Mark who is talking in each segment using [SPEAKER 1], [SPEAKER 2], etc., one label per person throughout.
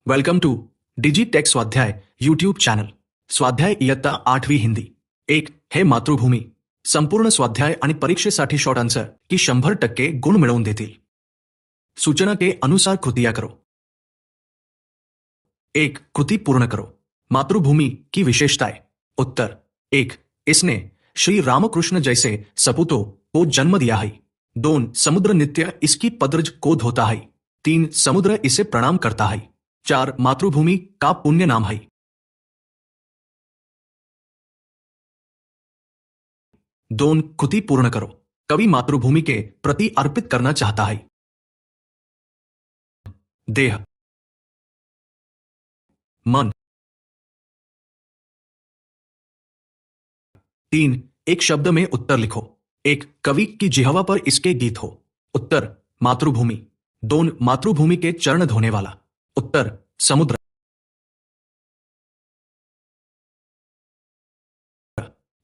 [SPEAKER 1] Welcome to Digitek स्वाध्याय YouTube channel. स्वाध्याय इयत्ता 8वी हिंदी. 1 हे मातृभूमी. संपूर्ण स्वाध्याय आणि परीक्षेसाठी शॉर्ट आंसर की 100% गुण मिळवून देतील. सूचना के अनुसार कृतियां करो. 1 कृति पूर्ण करो. मातृभूमि की विशेषताएं. उत्तर. 1 इसने श्री रामकृष्ण जैसे सपूतों को जन्म दिया है. 2 समुद्र नित्य इसकी पद्रज को धोता है. 3 समुद्र इसे प्रणाम करता है. 4 मातृभूमि का पुण्य नाम है. 2 कृति पूर्ण करो. कवि मातृभूमि के प्रति अर्पित करना चाहता है. देह, मन. 3 एक शब्द में उत्तर लिखो. 1 कवि की जिह्वा पर इसके गीत हो. उत्तर मातृभूमि. 2 मातृभूमि के चरण धोने वाला. उत्तर समुद्र.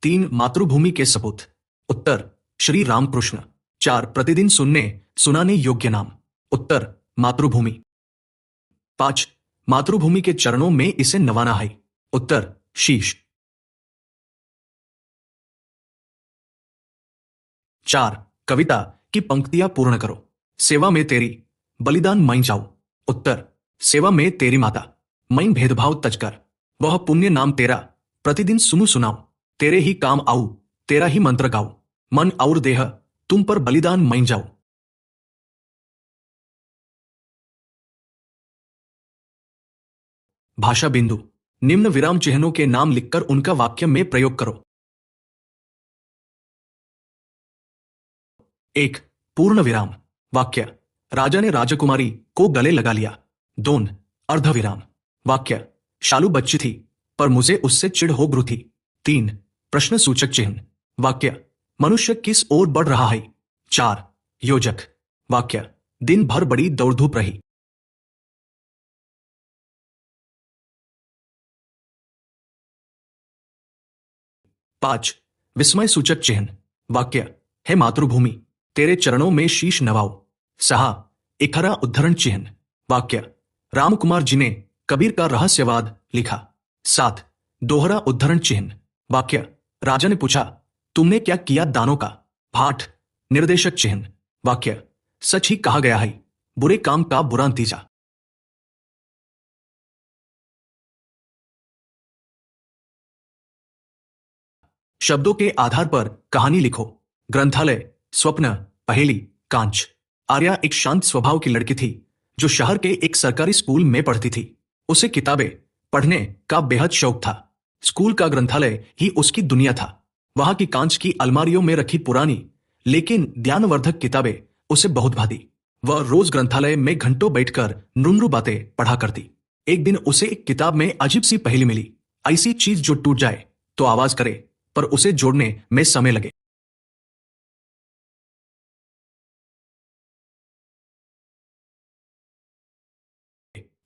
[SPEAKER 1] 3 मातृभूमि के सपूत. उत्तर श्री रामकृष्ण. 4 प्रतिदिन सुनाने योग्य नाम. उत्तर मातृभूमि. 5 मातृभूमि के चरणों में इसे नवाना है. उत्तर शीश. 4 कविता की पंक्तियां पूर्ण करो. सेवा में तेरी बलिदान मैं जाऊं. उत्तर सेवा में तेरी माता मैं भेदभाव तजकर. वह पुण्य नाम तेरा प्रतिदिन सुनाऊं. तेरे ही काम आऊं, तेरा ही मंत्र गाऊं. मन और देह तुम पर बलिदान मैं जाऊं. भाषा बिंदु. निम्न विराम चिन्हों के नाम लिखकर उनका वाक्य में प्रयोग करो. 1 पूर्ण विराम. वाक्य. राजा ने राजकुमारी को गले लगा लिया. 2 अर्धविराम. वाक्य. शालू बच्ची थी पर मुझे उससे चिढ़ हो गई थी. 3 प्रश्न सूचक चिन्ह. वाक्य. मनुष्य किस ओर बढ़ रहा है. 4 योजक. वाक्य. दिन भर बड़ी दौड़धूप रही. पांच विस्मय सूचक चिन्ह. वाक्य. हे मातृभूमि तेरे चरणों में शीश नवाओ. 6 इखरा उद्धरण चिन्ह. वाक्य. रामकुमार जी ने कबीर का रहस्यवाद लिखा. 7 दोहरा उद्धरण चिन्ह. वाक्य. राजा ने पूछा तुमने क्या किया दानों का. 8 निर्देशक चिन्ह. वाक्य. सच ही कहा गया है, बुरे काम का बुरा नतीजा. शब्दों के आधार पर कहानी लिखो. ग्रंथालय, स्वप्न, पहेली, कांच. आर्या एक शांत स्वभाव की लड़की थी जो शहर के एक सरकारी स्कूल में पढ़ती थी. उसे किताबें पढ़ने का बेहद शौक था. स्कूल का ग्रंथालय ही उसकी दुनिया था. वहां की कांच की अलमारियों में रखी पुरानी लेकिन ज्ञानवर्धक किताबें उसे बहुत भाती. वह रोज ग्रंथालय में घंटों बैठकर नुनरू बातें पढ़ा करती. एक दिन उसे एक किताब में अजीब सी पहेली मिली. ऐसी चीज जो टूट जाए तो आवाज करे पर उसे जोड़ने में समय लगे.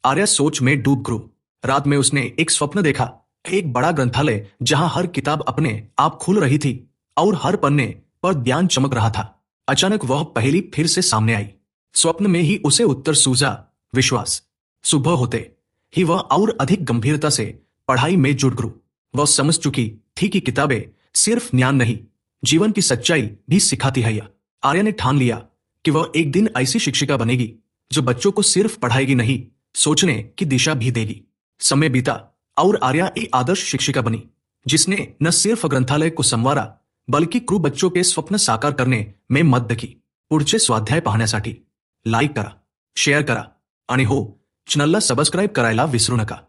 [SPEAKER 1] आर्या सोच में डूब गई. रात में उसने एक स्वप्न देखा. एक बड़ा ग्रंथालय जहां हर किताब अपने आप खुल रही थी और हर पन्ने पर ज्ञान चमक रहा था. अचानक वह पहेली फिर से सामने आई. स्वप्न में ही उसे उत्तर सूझा. विश्वास. सुबह होते ही वह और अधिक गंभीरता से पढ़ाई में जुट गई. वह समझ चुकी थी कि किताबें सिर्फ ज्ञान नहीं, जीवन की सच्चाई भी सिखाती है. आर्या ने ठान लिया कि वह एक दिन ऐसी शिक्षिका बनेगी जो बच्चों को सिर्फ पढ़ाएगी नहीं, सोचने की दिशा भी देगी. समय बीता और आर्या एक आदर्श शिक्षिका बनी जिसने न सिर्फ ग्रंथालय को संवारा बल्कि क्रू बच्चों के स्वप्न साकार करने में मदत की. पुढचे स्वाध्याय पाहण्यासाठी लाईक करा, शेअर करा आणि हो चॅनलला सबस्क्राईब करायला विसरू नका.